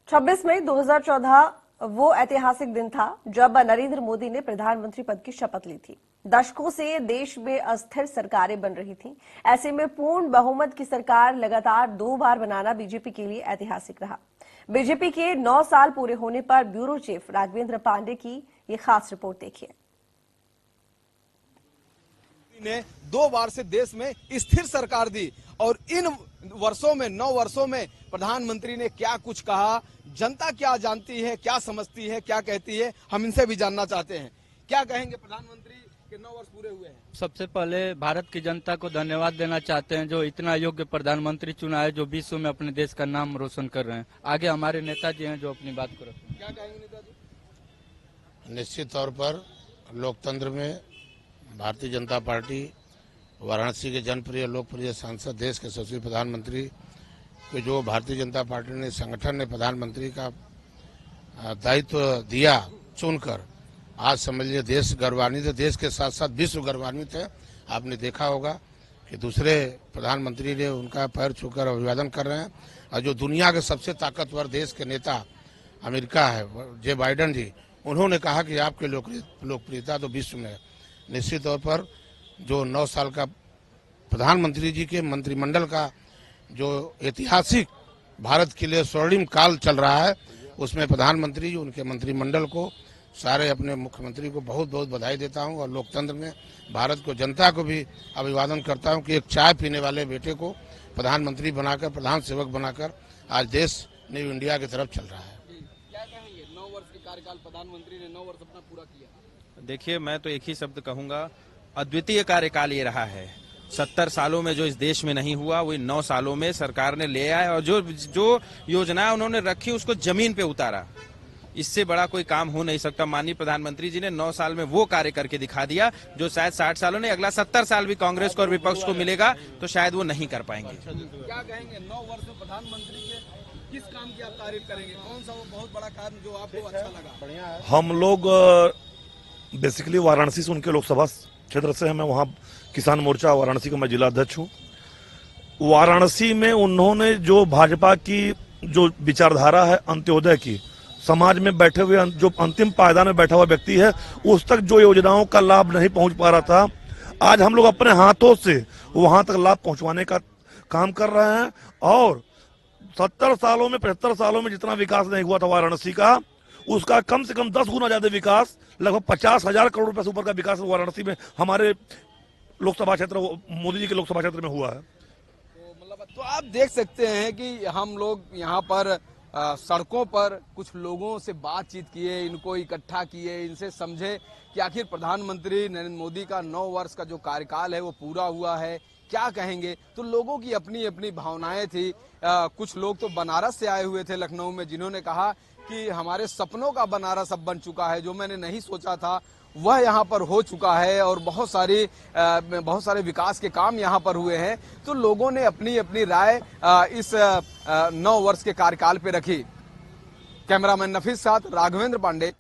26 मई 2014 वो ऐतिहासिक दिन था जब नरेंद्र मोदी ने प्रधानमंत्री पद की शपथ ली थी। दशकों से देश में अस्थिर सरकारें बन रही थीं। ऐसे में पूर्ण बहुमत की सरकार लगातार 2 बार बनाना बीजेपी के लिए ऐतिहासिक रहा। बीजेपी के 9 साल पूरे होने पर ब्यूरो चीफ राघवेंद्र पांडे की ये खास रिपोर्ट देखिए। ने 2 बार से देश में स्थिर सरकार दी और इन वर्षों में 9 वर्षों में प्रधानमंत्री ने क्या कुछ कहा, जनता क्या जानती है, क्या समझती है, क्या कहती है, हम इनसे भी जानना चाहते हैं। क्या कहेंगे प्रधानमंत्री के 9 वर्ष पूरे हुए हैं? सबसे पहले भारत की जनता को धन्यवाद देना चाहते हैं जो इतना योग्य प्रधानमंत्री चुना है, जो विश्व में अपने देश का नाम रोशन कर रहे हैं। आगे हमारे नेताजी हैं जो अपनी बात को रखते हैं। क्या कहेंगे नेताजी? निश्चित तौर पर लोकतंत्र में भारतीय जनता पार्टी वाराणसी के जनप्रिय लोकप्रिय सांसद, देश के यशस्वी प्रधानमंत्री को जो भारतीय जनता पार्टी ने संगठन ने प्रधानमंत्री का दायित्व दिया चुनकर, आज समझ लीजिए देश गौरवान्वित है, देश के साथ साथ विश्व गौरवान्वित है। आपने देखा होगा कि दूसरे प्रधानमंत्री ने उनका पैर छूकर अभिवादन कर रहे हैं और जो दुनिया के सबसे ताकतवर देश के नेता अमेरिका है, जो बाइडेन जी, उन्होंने कहा कि आपकी लोकप्रियता तो विश्व में है। निश्चित तौर पर जो 9 साल का प्रधानमंत्री जी के मंत्रिमंडल का जो ऐतिहासिक भारत के लिए स्वर्णिम काल चल रहा है, उसमें प्रधानमंत्री जी, उनके मंत्रिमंडल को, सारे अपने मुख्यमंत्री को बहुत बहुत बधाई देता हूं और लोकतंत्र में भारत को, जनता को भी अभिवादन करता हूं कि एक चाय पीने वाले बेटे को प्रधानमंत्री बनाकर, प्रधान सेवक बनाकर आज देश न्यू इंडिया की तरफ चल रहा है। क्या कहेंगे? 9 वर्ष के कार्यकाल प्रधानमंत्री ने 9 वर्ष अपना पूरा किया। देखिए, मैं तो एक ही शब्द कहूंगा, अद्वितीय कार्यकाल ये रहा है। 70 सालों में जो इस देश में नहीं हुआ वो 9 सालों में सरकार ने ले आया और जो योजना उन्होंने रखी उसको जमीन पे उतारा। इससे बड़ा कोई काम हो नहीं सकता। माननीय प्रधानमंत्री जी ने 9 साल में वो कार्य करके दिखा दिया जो शायद 60 सालों ने, अगला 70 साल भी कांग्रेस को और विपक्ष को मिलेगा तो शायद वो नहीं कर पाएंगे। क्या कहेंगे? 9 वर्ष में प्रधानमंत्री के किस काम की आप तारीफ करेंगे? कौन सा वो बहुत बड़ा काम जो आपको अच्छा लगा? हम लोग बेसिकली वाराणसी से, उनके लोकसभा क्षेत्र से हैं। मैं वहाँ किसान मोर्चा वाराणसी का मैं जिला अध्यक्ष हूँ। वाराणसी में उन्होंने जो भाजपा की जो विचारधारा है अंत्योदय की, समाज में बैठे हुए जो अंतिम पायदान में बैठा हुआ व्यक्ति है उस तक जो योजनाओं का लाभ नहीं पहुंच पा रहा था, आज हम लोग अपने हाथों से वहां तक लाभ पहुंचवाने का काम कर रहे हैं। और 70 सालों में, 75 सालों में जितना विकास नहीं हुआ था वाराणसी का, उसका कम से कम 10 गुना ज्यादा विकास, लगभग 50,000 करोड़ रुपए से ऊपर का विकास वाराणसी में हमारे लोकसभा क्षेत्र, मोदी जी के लोकसभा क्षेत्र में हुआ है। तो आप देख सकते हैं कि हम लोग यहाँ पर सड़कों पर कुछ लोगों से बातचीत किए, इनको इकट्ठा किए, इनसे समझे कि आखिर प्रधानमंत्री नरेंद्र मोदी का 9 वर्ष का जो कार्यकाल है वो पूरा हुआ है, क्या कहेंगे। तो लोगों की अपनी अपनी भावनाएं थी। कुछ लोग तो बनारस से आए हुए थे लखनऊ में, जिन्होंने कहा कि हमारे सपनों का बनारस अब बन चुका है, जो मैंने नहीं सोचा था वह यहाँ पर हो चुका है और बहुत सारे विकास के काम यहाँ पर हुए हैं। तो लोगों ने अपनी अपनी राय इस 9 वर्ष के कार्यकाल पे रखी। कैमरामैन नफीस साथ राघवेंद्र पांडे।